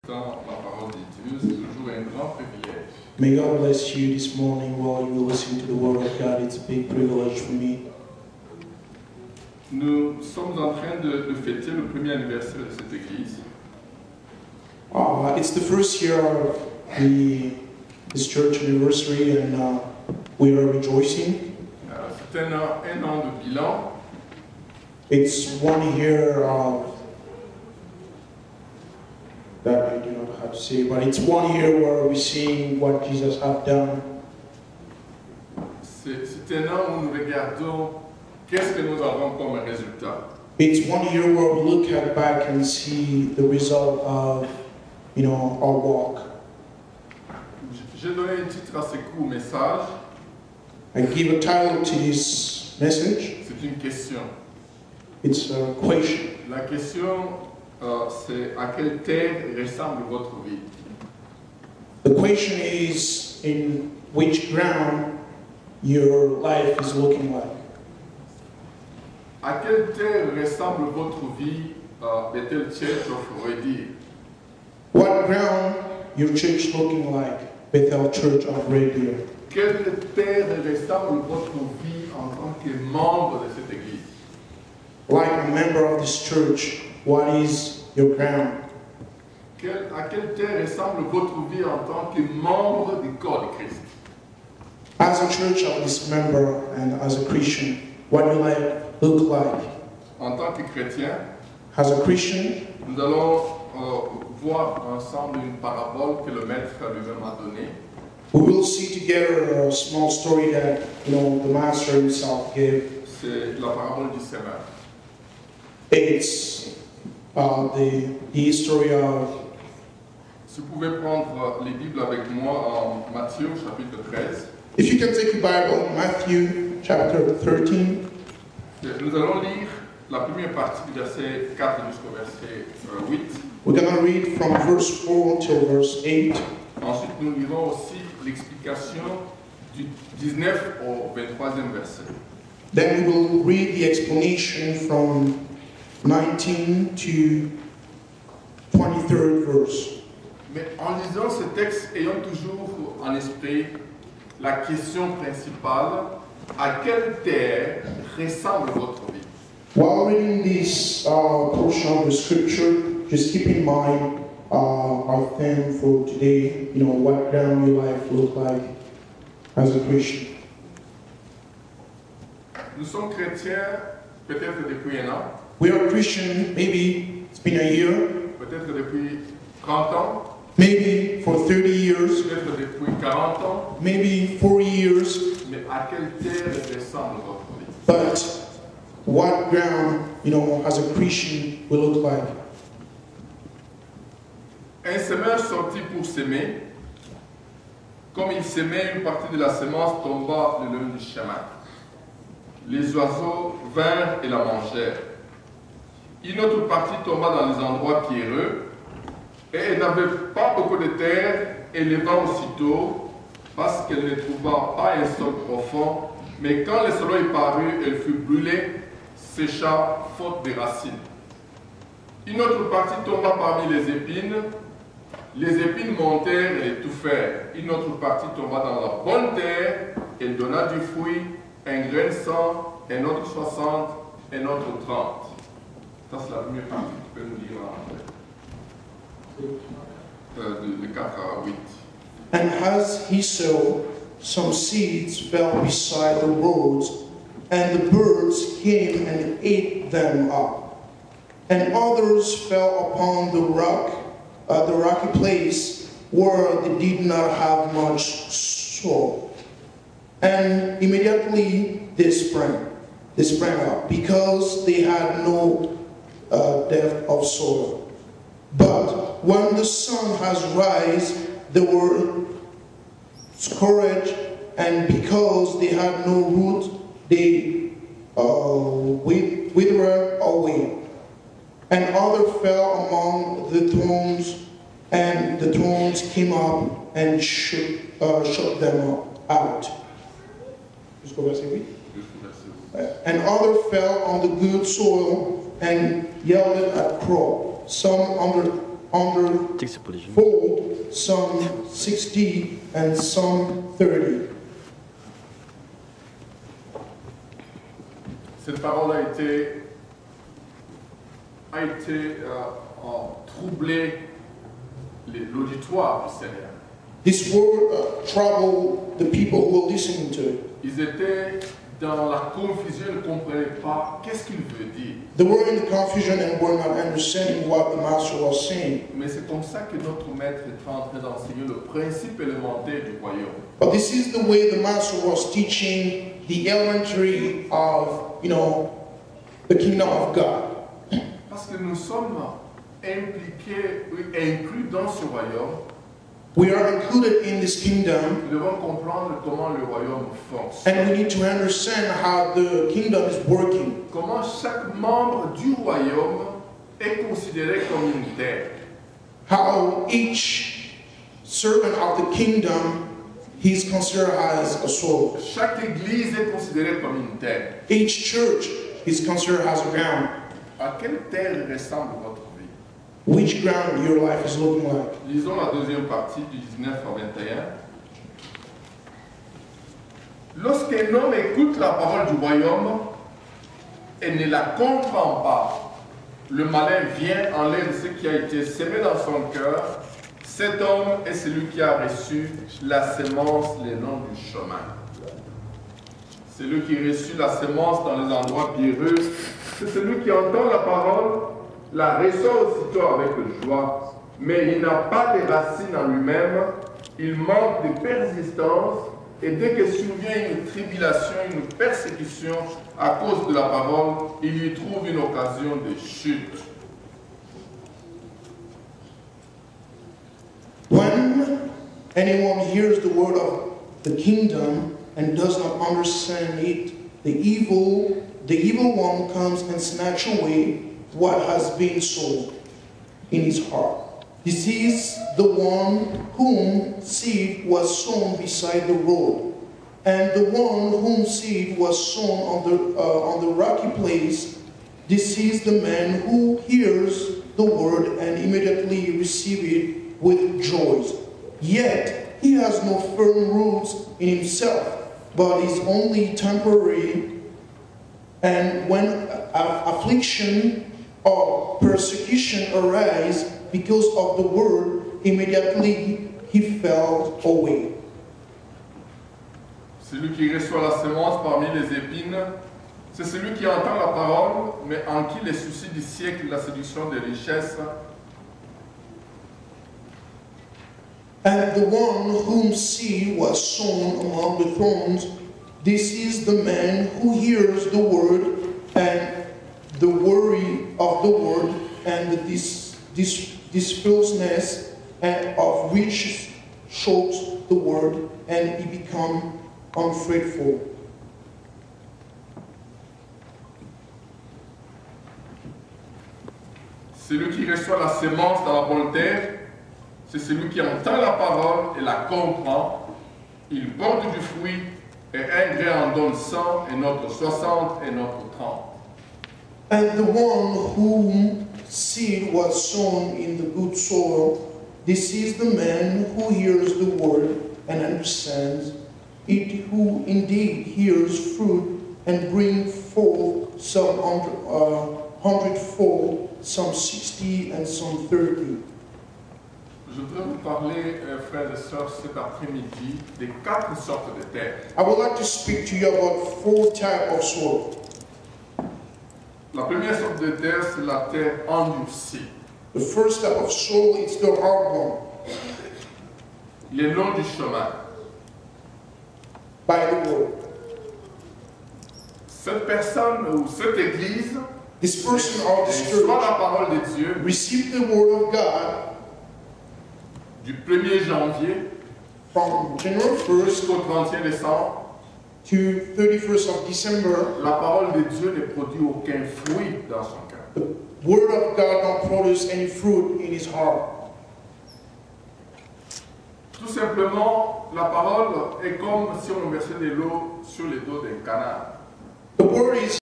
Dans la parole de Dieu, c'est toujours un grand privilège. May God bless you this morning while you listen to the Word of God. It's a big privilege for me. Nous sommes en train de fêter le premier anniversaire de cette église. It's the first year of this church anniversary, and we are rejoicing. C'est un an de bilan. It's 1 year of that I do not have to say, but it's 1 year where we're seeing what Jesus has done. C'est un an où nous regardons qu'est-ce que nous avons comme résultat. It's 1 year where we look at back and see the result of, our walk. J'ai donné un titre assez court au message. I give a title to this message. C'est une question. It's a question. La question, c'est à quelle terre ressemble votre vie? The question is, in which ground your life is looking like. À quelle terre ressemble votre vie, Bethel Church of Reddy? What ground your church looking like, Bethel Church of Red Deer? Quelle terre ressemble votre vie en tant que membre de cette église? Like a member of this church, what is your ground? À quelle terre ressemble votre vie en tant que membre du corps de Christ? As a church of this member and as a Christian, what do you look like? En tant que chrétien, As a Christian, nous allons voir ensemble une parabole que le maître lui-même a donnée. we will see together a small story that the Master himself gave. C'est la parabole du semeur. It's the history of. Si vous pouvez prendre les Bibles avec moi en Matthieu chapitre 13. If you can take your Bible, Matthew chapter 13. Nous allons lire la première partie du verset 4 jusqu'au verset 8. We're going to read from verse 4 till verse 8. Ensuite, nous lirons aussi l'explication du 19 au 23e verset. Then we will read the explanation from 19 to 23rd verse. Mais en lisant ce texte, ayons toujours en esprit la question principale: à quelle terre ressemble votre vie? While reading this portion of the scripture, just keep in mind our theme for today, what ground your life look like as a Christian. Nous sommes chrétiens peut-être depuis un an, We are Christian, maybe it's been a year, peut-être depuis 30 ans, maybe for 30 years, peut-être depuis 40 ans, maybe 40 years, mais à quelle terre ressemble votre vie? but what ground, as a Christian will look like. Un semeur sortit pour s'aimer. Comme il s'aimait, une partie de la semence tomba le long du chemin. Les oiseaux vinrent et la mangèrent. Une autre partie tomba dans les endroits pierreux, et elle n'avait pas beaucoup de terre, et leva aussitôt, parce qu'elle ne trouva pas un sol profond, mais quand le soleil parut, elle fut brûlée, sécha, faute de racines. Une autre partie tomba parmi les épines montèrent et l'étouffèrent. Une autre partie tomba dans la bonne terre, elle donna du fruit, un grain 100, un autre 60, un autre 30. Ça, c'est la première partie, tu peux nous lire de 4 à 8. And as he sowed, some seeds fell beside the roads, and the birds came and ate them up. And others fell upon the rocky place, where they did not have much soil. And immediately they sprang up, because they had no depth of soil. But when the sun has risen, they were scourged, and because they had no root, they withered away. And others fell among the thorns, and the thorns came up and shut them out. And others fell on the good soil and yielded a crop, some hundredfold, some 60, and some 30. Cette parole a été troublé l'auditoire du Seigneur. This word troubled the people who were listening to it. Ils étaient dans la confusion, ils ne comprenaient pas qu'est-ce qu'il veut dire. They were in the confusion and were not understanding what the master was saying. Mais c'est comme ça que notre maître est en train d'enseigner le principe élémentaire du royaume. But this is the way the master was teaching the elementary of, the kingdom of God. Parce que nous sommes impliqués, inclus dans ce royaume. We are included in this kingdom, Nous devons comprendre comment le royaume fonctionne. and we need to understand how the kingdom is working. Comment chaque membre du royaume est considéré comme une terre. How each servant of the kingdom is considered as a soul. Chaque église est considérée comme une terre. Each church is considered as a ground. À quelle terre ressemble votre vie? Which ground your life is looking like. Lisons la deuxième partie du 19 au 21. Lorsqu'un homme écoute la parole du royaume et ne la comprend pas, le malin vient, enlève ce qui a été semé dans son cœur. Cet homme est celui qui a reçu la sémence le long du chemin. Celui qui a reçu la sémence dans les endroits pierreux, c'est celui qui entend la parole, la reçoit aussitôt avec joie, mais il n'a pas de racines en lui-même, il manque de persistance, et dès que survient une tribulation, une persécution à cause de la parole, il lui trouve une occasion de chute. When anyone hears the word of the kingdom and does not understand it, the evil one comes and snatches away what has been sown in his heart. This is the one whom seed was sown beside the road, and the one whom seed was sown on the rocky place. This is the man who hears the word and immediately receives it with joy. Yet he has no firm roots in himself, but is only temporary. And when affliction or persecution arise because of the word, immediately he fell away. Celui qui reçoit la sémence parmi les épines, c'est celui qui entend la parole, mais en qui les soucis du siècle, la séduction des richesses, and the one whom seed was sown among the thorns, this is the man who hears the word, and the worry of the word and the deceitfulness of riches chokes the word, and he becomes unfruitful. Celui qui reçoit la sémence dans la bonne terre, c'est celui qui entend la parole et la comprend. Il porte du fruit, et un grain en donne 100, et notre 60, et notre 30. And the one whom seed was sown in the good soil, this is the man who hears the word and understands it, who indeed hears fruit and brings forth some hundredfold, some 60, and some 30. Je voudrais vous parler, frères et sœurs, cet après-midi, des 4 sortes de terres. I would like to speak to you about 4 types of soil. La première sorte de terre, c'est la terre endurcie. The first type of soil is the hard one, Le long du chemin. by the word. Cette personne ou cette église This person or this reçoit church la parole de Dieu received the word of God du 1er janvier from January 1st jusqu'au 31 décembre. to 31st of December. La parole de Dieu ne produit aucun fruit dans son cœur. The word of God don't produce any fruit in his heart. Tout simplement, la parole est comme si on versait de l'eau sur les dos d'un canard. The word is